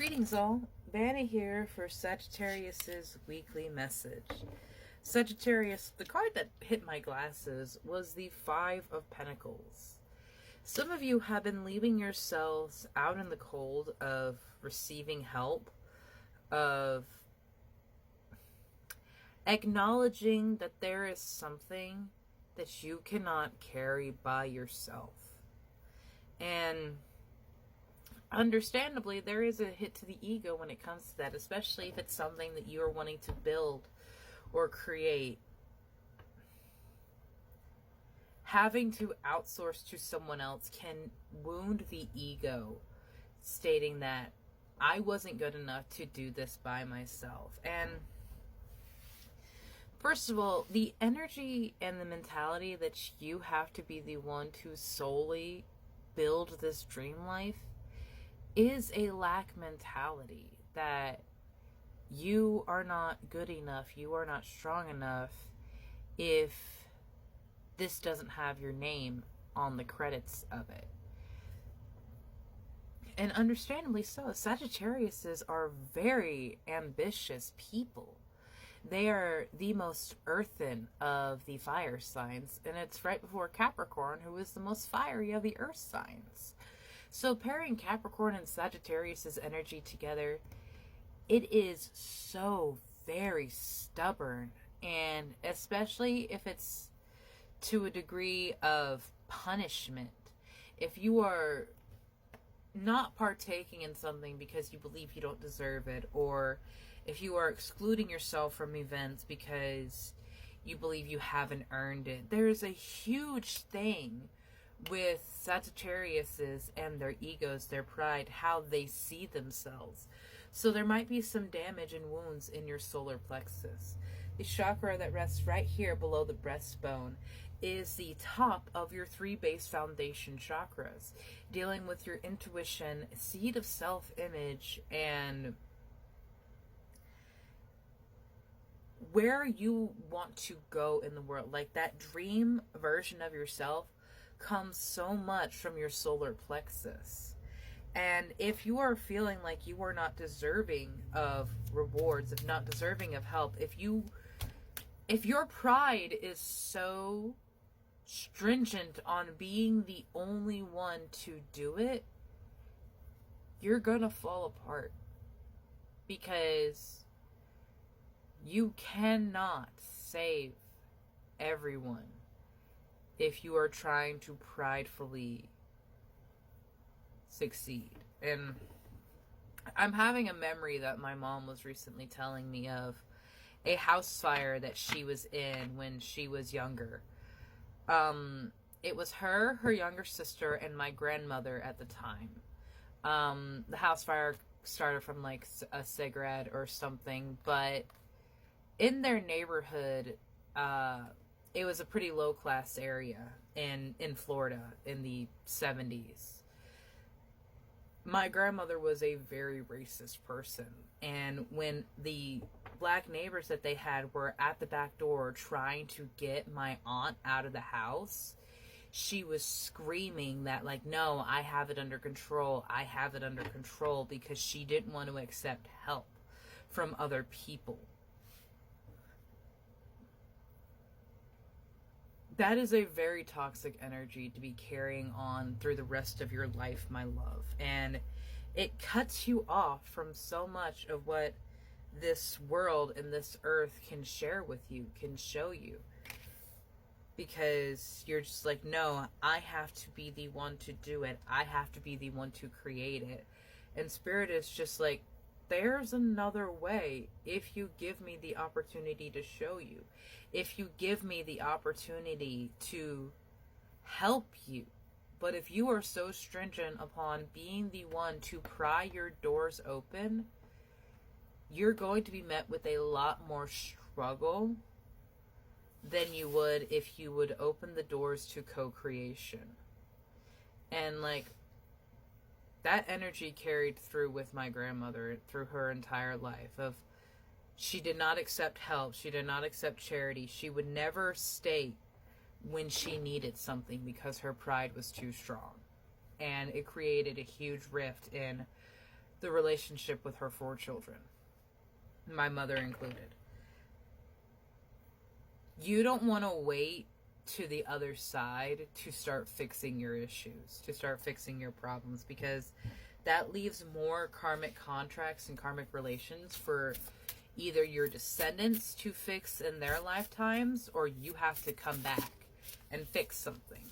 Greetings all, Vanna here for Sagittarius's weekly message. Sagittarius, the card that hit my glasses was the Five of Pentacles. Some of you have been leaving yourselves out in the cold of receiving help, of acknowledging that there is something that you cannot carry by yourself. And understandably, there is a hit to the ego when it comes to that, especially if it's something that you are wanting to build or create. Having to outsource to someone else can wound the ego, stating that I wasn't good enough to do this by myself. And first of all, the energy and the mentality that you have to be the one to solely build this dream life is a lack mentality, that you are not good enough, you are not strong enough if this doesn't have your name on the credits of it. And understandably so, Sagittariuses are very ambitious people. They are the most earthen of the fire signs, and it's right before Capricorn, who is the most fiery of the earth signs. So pairing Capricorn and Sagittarius's energy together, it is so very stubborn, and especially if it's to a degree of punishment. If you are not partaking in something because you believe you don't deserve it, or if you are excluding yourself from events because you believe you haven't earned it, there's a huge thing with Sagittariuses and their egos, their pride, how they see themselves. So there might be some damage and wounds in your solar plexus. The chakra that rests right here below the breastbone is the top of your three base foundation chakras, dealing with your intuition, seed of self-image, and where you want to go in the world. Like that dream version of yourself comes so much from your solar plexus. And if you are feeling like you are not deserving of rewards, if not deserving of help, if your pride is so stringent on being the only one to do it, you're gonna fall apart, because you cannot save everyone if you are trying to pridefully succeed. And I'm having a memory that my mom was recently telling me of a house fire that she was in when she was younger. It was her younger sister, and my grandmother at the time. The house fire started from like a cigarette or something, but in their neighborhood, it was a pretty low-class area in Florida in the 70s. My grandmother was a very racist person, and when the black neighbors that they had were at the back door trying to get my aunt out of the house, she was screaming that, like, no, I have it under control, I have it under control, because she didn't want to accept help from other people. That is a very toxic energy to be carrying on through the rest of your life, my love. And it cuts you off from so much of what this world and this earth can share with you, can show you. Because you're just like, no, I have to be the one to do it. I have to be the one to create it. And Spirit is just like, there's another way if you give me the opportunity to show you. If you give me the opportunity to help you. But if you are so stringent upon being the one to pry your doors open, you're going to be met with a lot more struggle than you would if you would open the doors to co-creation. And like, that energy carried through with my grandmother through her entire life. Of, she did not accept help. She did not accept charity. She would never state when she needed something because her pride was too strong. And it created a huge rift in the relationship with her 4 children, my mother included. You don't want to wait to the other side to start fixing your issues, to start fixing your problems, because that leaves more karmic contracts and karmic relations for either your descendants to fix in their lifetimes, or you have to come back and fix something.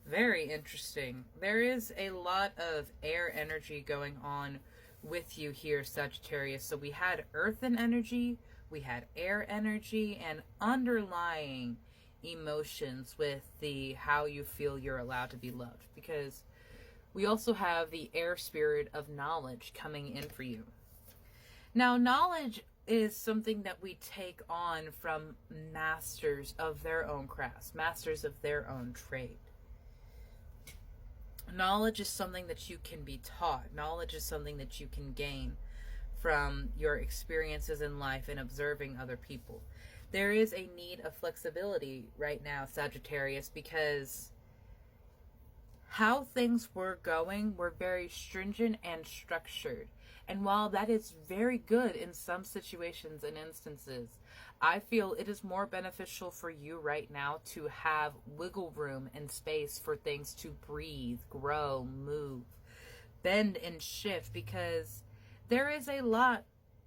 Very interesting. There is a lot of air energy going on with you here, Sagittarius. So we had earthen energy, we had air energy, and underlying emotions with the how you feel you're allowed to be loved. Because we also have the air spirit of knowledge coming in for you. Now, knowledge is something that we take on from masters of their own crafts, masters of their own trade. Knowledge is something that you can be taught. Knowledge is something that you can gain from your experiences in life and observing other people. There is a need of flexibility right now, Sagittarius, because how things were going were very stringent and structured. And while that is very good in some situations and instances, I feel it is more beneficial for you right now to have wiggle room and space for things to breathe, grow, move, bend and shift, because there is a lot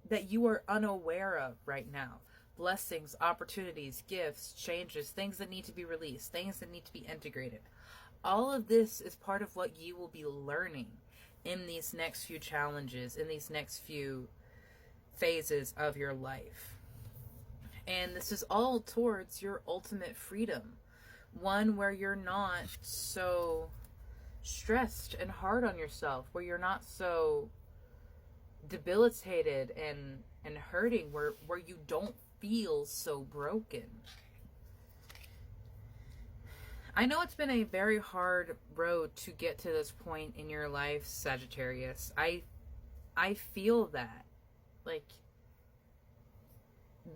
that you are unaware of right now. Blessings, opportunities, gifts, changes, things that need to be released, things that need to be integrated. All of this is part of what you will be learning in these next few challenges, in these next few phases of your life. And this is all towards your ultimate freedom. One where you're not so stressed and hard on yourself, where you're not so debilitated and hurting, where you don't feel so broken. I know it's been a very hard road to get to this point in your life, Sagittarius. I feel that. Like,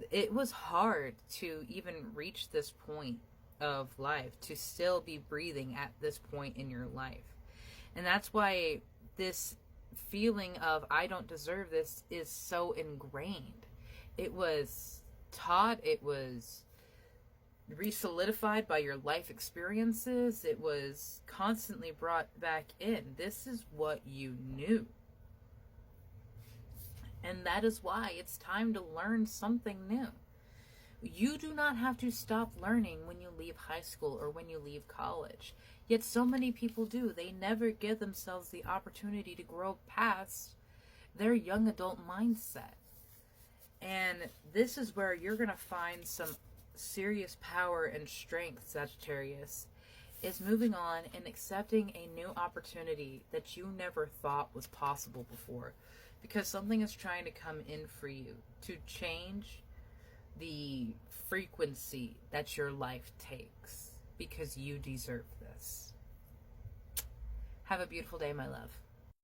it was hard to even reach this point of life, to still be breathing at this point in your life. And that's why this feeling of I don't deserve this is so ingrained. It was taught, it was re-solidified by your life experiences, it was constantly brought back in. This is what you knew. And that is why it's time to learn something new. You do not have to stop learning when you leave high school or when you leave college. Yet so many people do. They never give themselves the opportunity to grow past their young adult mindset. And this is where you're going to find some serious power and strength, Sagittarius, is moving on and accepting a new opportunity that you never thought was possible before. Because something is trying to come in for you to change the frequency that your life takes, because you deserve this. Have a beautiful day, my love.